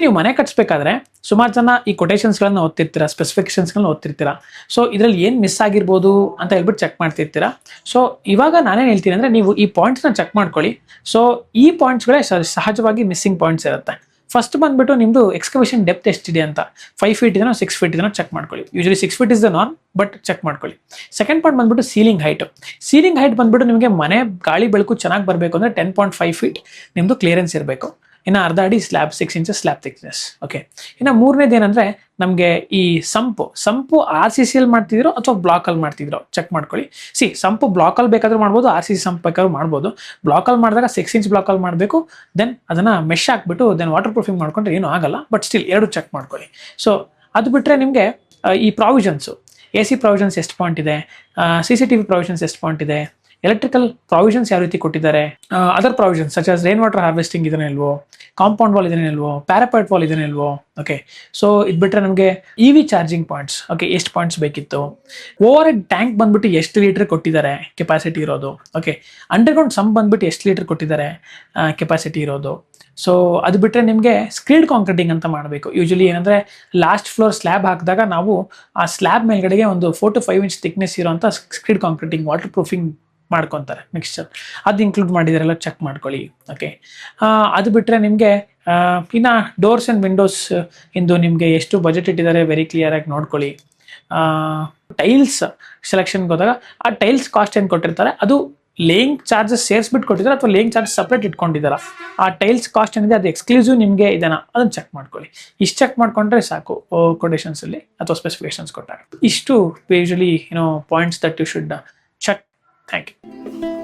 ನೀವು ಮನೆ ಕಟ್ಸ್ಬೇಕಾದ್ರೆ ಸುಮಾರು ಜನ ಈ ಕೊಟೇಶನ್ಸ್ಗಳನ್ನ ಓದ್ತಿರ್ತೀರಾ, ಸ್ಪೆಸಿಫಿಕೇಶನ್ಸ್ಗಳನ್ನ ಓದ್ತಿರ್ತೀರಾ. ಸೊ ಇದರಲ್ಲಿ ಏನು ಮಿಸ್ ಆಗಿರ್ಬೋದು ಅಂತ ಹೇಳ್ಬಿಟ್ಟು ಚೆಕ್ ಮಾಡ್ತಿರ್ತೀರಾ. ಸೊ ಇವಾಗ ನಾನೇನು ಹೇಳ್ತೀನಿ ಅಂದರೆ, ನೀವು ಈ ಪಾಯಿಂಟ್ಸ್ನ ಚೆಕ್ ಮಾಡ್ಕೊಳ್ಳಿ. ಸೊ ಈ ಪಾಯಿಂಟ್ಸ್ಗಳೇ ಸಹಜವಾಗಿ ಮಿಸ್ಸಿಂಗ್ ಪಾಯಿಂಟ್ಸ್ ಇರುತ್ತೆ. ಫಸ್ಟ್ ಬಂದ್ಬಿಟ್ಟು ನಿಮ್ಮದು ಎಕ್ಸ್ಕವೇಷನ್ ಡೆಪ್ತ್ ಎಷ್ಟಿದೆ ಅಂತ, 5 ಫೀಟ್ ಇದೆನೋ 6 ಫೀಟ್ ಇದೆನೋ ಚೆಕ್ ಮಾಡ್ಕೊಳ್ಳಿ. Usually 6 feet is the norm, but check ಮಾಡ್ಕೊಳ್ಳಿ. ಸೆಕೆಂಡ್ ಪಾಯಿಂಟ್ ಬಂದ್ಬಿಟ್ಟು ಸೀಲಿಂಗ್ ಹೈಟ್ ಬಂದ್ಬಿಟ್ಟು ನಿಮಗೆ ಮನೆ ಗಾಳಿ ಬೆಳಕು ಚೆನ್ನಾಗಿ ಬರಬೇಕು ಅಂದರೆ 10.5 ಫೀಟ್ ನಿಮ್ಮದು ಕ್ಲಿಯರೆನ್ಸ್ ಇರಬೇಕು. ಇನ್ನು ಅರ್ಧ ಅಡಿ slab 6 inches slab thickness. Okay, ಇನ್ನು ಮೂರನೇದು ಏನಂದರೆ ನಮಗೆ ಈ ಸಂಪು RCC ಮಾಡ್ತಿದ್ರೋ ಅಥವಾ ಬ್ಲಾಕಲ್ಲಿ ಮಾಡ್ತಿದ್ರೋ ಚೆಕ್ ಮಾಡ್ಕೊಳ್ಳಿ. ಸಂಪು ಬ್ಲಾಕಲ್ಲಿ ಬೇಕಾದ್ರೂ ಮಾಡ್ಬೋದು, RCC ಸಂಪ್ ಬೇಕಾದ್ರೂ ಮಾಡ್ಬೋದು. ಬ್ಲಾಕಲ್ಲಿ ಮಾಡಿದಾಗ 6 ಇಂಚ್ ಬ್ಲಾಕಲ್ಲಿ ಮಾಡಬೇಕು. ದೆನ್ ಅದನ್ನು ಮೆಶ್ ಹಾಕ್ಬಿಟ್ಟು ದೆನ್ ವಾಟರ್ ಪ್ರೂಫಿಂಗ್ ಮಾಡ್ಕೊಂಡ್ರೆ ಏನೂ ಆಗಲ್ಲ, ಬಟ್ ಸ್ಟಿಲ್ ಎರಡು ಚೆಕ್ ಮಾಡ್ಕೊಳ್ಳಿ. ಸೊ ಅದು ಬಿಟ್ಟರೆ ನಿಮಗೆ ಈ ಪ್ರಾವಿಷನ್ಸು, AC ಪ್ರಾವಿಷನ್ಸ್ ಎಷ್ಟು ಪಾಯಿಂಟ್ ಇದೆ, CCTV ಪ್ರಾವಿಷನ್ಸ್ ಎಷ್ಟು ಪಾಯಿಂಟ್ ಇದೆ, ಎಲೆಕ್ಟ್ರಿಕಲ್ ಪ್ರಾವಿಷನ್ಸ್ ಯಾವ ರೀತಿ ಕೊಟ್ಟಿದ್ದಾರೆ, other provisions such as rain water harvesting ಇದನ್ನೇ ಇಲ್ವೋ, ಕಾಂಪೌಂಡ್ ವಾಲ್ ಇದನ್ನೇ ಇಲ್ವೋ, ಪ್ಯಾರಾಪೈಟ್ ವಾಲ್ ಇದನ್ನೇ ಇಲ್ವೋ. ಓಕೆ, ಸೊ ಇದು ಬಿಟ್ಟರೆ ನಮಗೆ EV ಚಾರ್ಜಿಂಗ್ ಪಾಯಿಂಟ್ಸ್, ಓಕೆ ಎಷ್ಟು ಪಾಯಿಂಟ್ಸ್ ಬೇಕಿತ್ತು, ಓವರ್ ಹೆಡ್ ಟ್ಯಾಂಕ್ ಬಂದ್ಬಿಟ್ಟು ಎಷ್ಟು ಲೀಟರ್ ಕೊಟ್ಟಿದ್ದಾರೆ ಕೆಪಾಸಿಟಿ ಇರೋದು, ಓಕೆ ಅಂಡರ್ಗ್ರೌಂಡ್ ಸಂಪ್ ಬಂದ್ಬಿಟ್ಟು ಎಷ್ಟು ಲೀಟರ್ ಕೊಟ್ಟಿದ್ದಾರೆ ಕೆಪಾಸಿಟಿ ಇರೋದು. ಸೊ ಅದು ಬಿಟ್ಟರೆ ನಿಮಗೆ ಸ್ಕ್ರೀಡ್ ಕಾಂಕ್ರೀಟಿಂಗ್ ಅಂತ ಮಾಡಬೇಕು. ಯೂಶಲಿ ಏನಂದರೆ ಲಾಸ್ಟ್ ಫ್ಲೋರ್ ಸ್ಲ್ಯಾಬ್ ಹಾಕಿದಾಗ ನಾವು ಆ ಸ್ಲ್ಯಾಬ್ ಮೇಲ್ಗಡೆಗೆ ಒಂದು 4 to 5 ಇಂಚ್ ಥಿಕ್ನೆಸ್ ಇರೋಂಥ ಸ್ಕ್ರೀಡ್ ಕಾಂಕ್ರೀಟಿಂಗ್ ವಾಟರ್ ಪ್ರೂಫಿಂಗ್ ಮಾಡ್ಕೊತಾರೆ ಮಿಕ್ಸ್ಚರ್, ಅದು ಇನ್ಕ್ಲೂಡ್ ಮಾಡಿದಾರೆಲ್ಲ ಚೆಕ್ ಮಾಡ್ಕೊಳ್ಳಿ. ಓಕೆ, ಅದು ಬಿಟ್ಟರೆ ನಿಮಗೆ ಇನ್ನು ಡೋರ್ಸ್ ಆ್ಯಂಡ್ ವಿಂಡೋಸ್ ಇಂದು ನಿಮಗೆ ಎಷ್ಟು ಬಜೆಟ್ ಇಟ್ಟಿದ್ದಾರೆ ವೆರಿ ಕ್ಲಿಯರಾಗಿ ನೋಡ್ಕೊಳ್ಳಿ. ಟೈಲ್ಸ್ ಸೆಲೆಕ್ಷನ್ಗೆ ಹೋದಾಗ ಆ ಟೈಲ್ಸ್ ಕಾಸ್ಟ್ ಏನು ಕೊಟ್ಟಿರ್ತಾರೆ ಅದು ಲೇಯಿಂಗ್ ಚಾರ್ಜಸ್ ಸೇರಿಸ್ಬಿಟ್ಟು ಕೊಟ್ಟಿದ್ದಾರೆ ಅಥವಾ ಲೇಯಿಂಗ್ ಚಾರ್ಜಸ್ ಸಪ್ರೇಟ್ ಇಟ್ಕೊಂಡಿದ್ದಾರೆ. ಆ ಟೈಲ್ಸ್ ಕಾಸ್ಟ್ ಏನಿದೆ ಅದು ಎಕ್ಸ್ಕ್ಲೂಸಿವ್ ನಿಮಗೆ ಇದನ್ನು ಅದನ್ನು ಚೆಕ್ ಮಾಡ್ಕೊಳ್ಳಿ. ಇಷ್ಟು ಚೆಕ್ ಮಾಡ್ಕೊಂಡ್ರೆ ಸಾಕು ಕೊಟೇಶನ್ಸಲ್ಲಿ ಅಥವಾ ಸ್ಪೆಸಿಫಿಕೇಶನ್ಸ್ ಕೊಟ್ಟಾಗ. ಇಷ್ಟು usually points that you should check. Thank you.